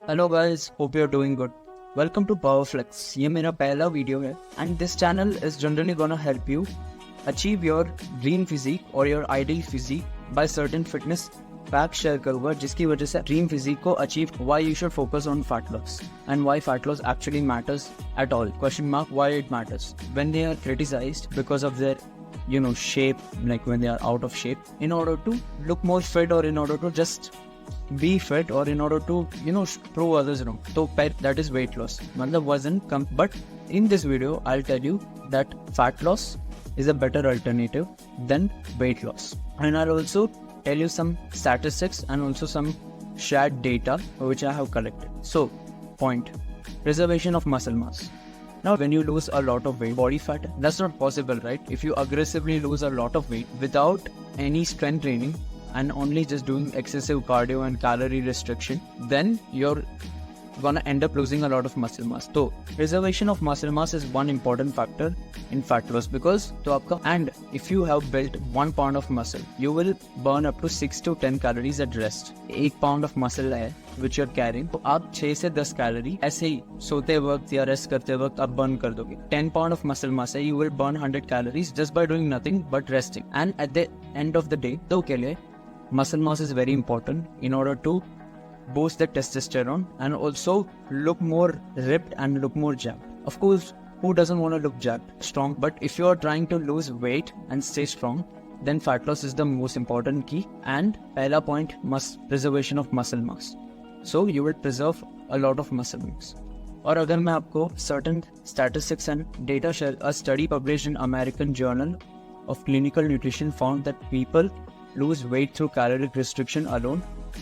Hello guys, hope you are doing good. Welcome to Powerflex. ये मेरा पहला video है and this channel is generally gonna help you achieve your dream physique और your ideal physique by certain fitness fact share करूंगा जिसकी वजह से dream physique को achieve why you should focus on fat loss and why fat loss actually matters at all. Question mark why it matters when they are criticised because of their shape, like when they are out of shape, in order to look more fit or in order to just be fit or in order to prove others wrong. So that is weight loss, matlab वजन कम. But in this video I'll tell you that fat loss is a better alternative than weight loss, and I'll also tell you some statistics and also some shared data which I have collected. So point, preservation of muscle mass. Now, when you lose a lot of weight, body fat, that's not possible, right? If you aggressively lose a lot of weight without any strength training and only just doing excessive cardio and calorie restriction, then you're gonna end up losing a lot of muscle mass. So, preservation of muscle mass is one important factor in fat loss because and if you have built 1 pound of muscle, you will burn up to 6 to 10 calories at rest. 1 pound of muscle है which you're carrying, तो आप 6 से 10 calorie ऐसे ही सोते वक्त या rest करते वक्त आप बर्न कर दोगे. 10 pound of muscle mass है, you will burn 100 calories just by doing nothing but resting. And at the end of the day, तो के लिए muscle mass is very important in order to boost the testosterone and also look more ripped and look more jacked. Of course, who doesn't want to look jacked, strong? But if you are trying to lose weight and stay strong, then fat loss is the most important key. And pehla point, preservation of muscle mass. So you will preserve a lot of muscle mass. और अगर मैं आपको certain statistics and data share, a study published in American Journal of Clinical Nutrition found that people lose weight through caloric restriction alone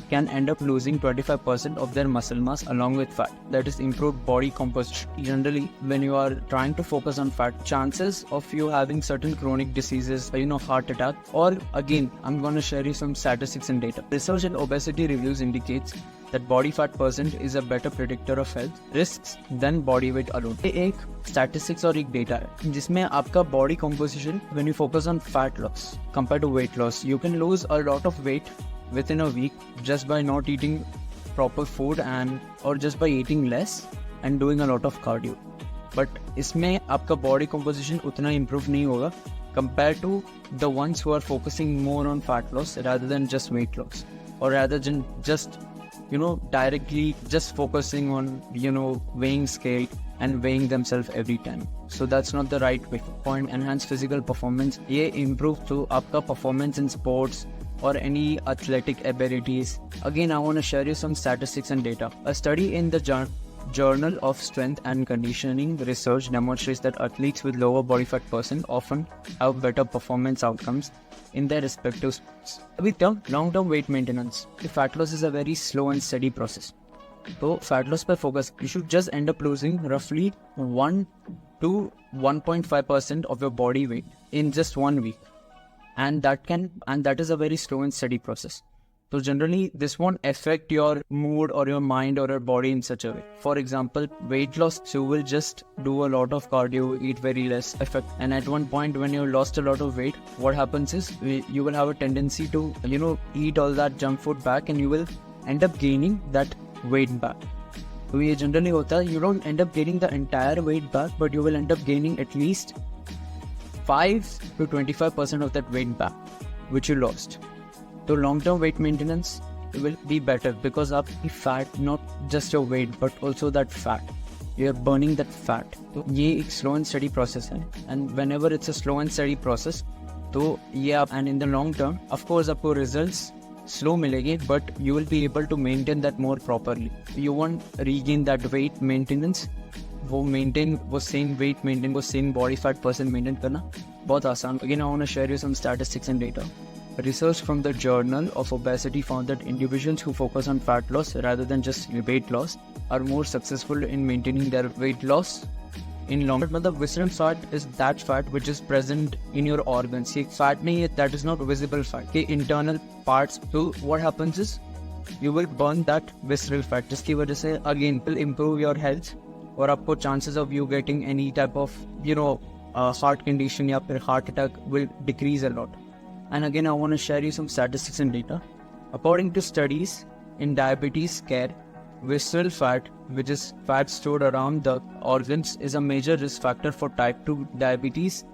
can end up losing 25% of their muscle mass along with fat. That is improved body composition. Generally, when you are trying to focus on fat, chances of you having certain chronic diseases, heart attack, or again, I'm going to share you some statistics and data. Research in obesity reviews indicates that body fat percent is a better predictor of health risks than body weight alone. एक statistics और एक data है जिसमें आपका body composition, when you focus on fat loss compared to weight loss, you can lose a lot of weight within a week just by not eating proper food or just by eating less and doing a lot of cardio. But इसमें आपका body composition उतना improve नहीं होगा compared to the ones who are focusing more on fat loss rather than just weight loss, or rather than just directly just focusing on weighing scale and weighing themselves every time. So that's not the right way. Point, enhance physical performance. ये improve to आपका performance in sports or any athletic abilities. Again, I want to share you some statistics and data. A study in the Journal of Strength and Conditioning Research demonstrates that athletes with lower body fat percent often have better performance outcomes in their respective sports. With long-term weight maintenance, fat loss is a very slow and steady process. So, fat loss per focus, you should just end up losing roughly 1 to 1.5% of your body weight in just 1 week. And that is a very slow and steady process. So generally, this won't affect your mood or your mind or your body in such a way. For example, weight loss, so you will just do a lot of cardio, eat very less effect. And at one point when you lost a lot of weight, what happens is you will have a tendency to, eat all that junk food back and you will end up gaining that weight back. So ये generally होता है, you don't end up gaining the entire weight back, but you will end up gaining at least 5 to 25% of that weight back which you lost. So long-term weight maintenance will be better because of the fat, not just your weight but also that fat. You are burning that fat. So ये एक slow and steady process है, and whenever it's a slow and steady process, तो ये आप, and in the long term, of course आपको results slow मिलेंगे, but you will be able to maintain that more properly. You won't regain that weight maintenance. वो same weight maintain, वो same body fat percent maintain करना बहुत आसान. Again, I want to share you some statistics and data. Research from the Journal of Obesity found that individuals who focus on fat loss rather than just weight loss are more successful in maintaining their weight loss in long term. The visceral fat is that fat which is present in your organs. ये fat नहीं है, that is not visible fat. के internal parts. So what happens is you will burn that visceral fat, जिसकी वजह से again will improve your health और आपको chances of you getting any type of heart condition या फिर heart attack will decrease a lot. And again, I want to share you some statistics and data. According to studies in diabetes care, visceral fat, which is fat stored around the organs, is a major risk factor for type 2 diabetes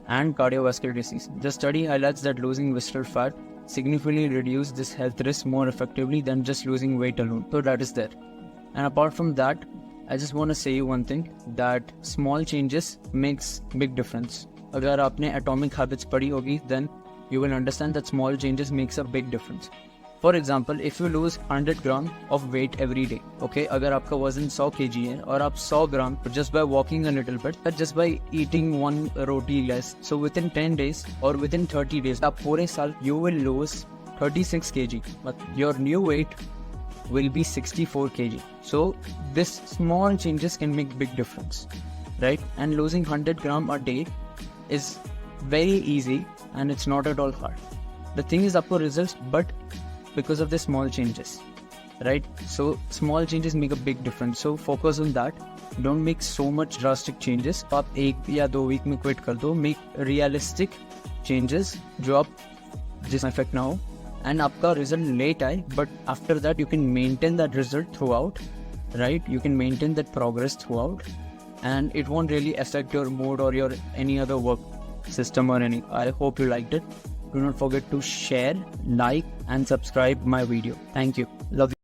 and cardiovascular disease. The study highlights that losing visceral fat significantly reduces this health risk more effectively than just losing weight alone. So that is there. And apart from that, I just want to say you one thing, that small changes makes big difference. अगर आपने atomic habits पढ़ी होगी, then you will understand that small changes makes a big difference. For example, if you lose 100 gram of weight every day, okay, अगर आपका वजन 100 kg है और आप 100 gram just by walking a little bit, just by eating one roti less, so within 10 days or within 30 days, आप पूरे साल you will lose 36 kg, but your new weight will be 64 kg. So this small changes can make big difference, right? And losing 100 gram a day is very easy and it's not at all hard. The thing is आपको results, but because of the small changes, right? So small changes make a big difference. So focus on that. Don't make so much drastic changes. आप 1 या 2 week में quit कर दो. Make realistic changes जो आप जिस effect ना हो, and आपका result late आए, but after that you can maintain that result throughout, right? You can maintain that progress throughout, and it won't really affect your mood or your any other work system or any. I hope you liked it. Do not forget to share, like, and subscribe my video. Thank you. Love you.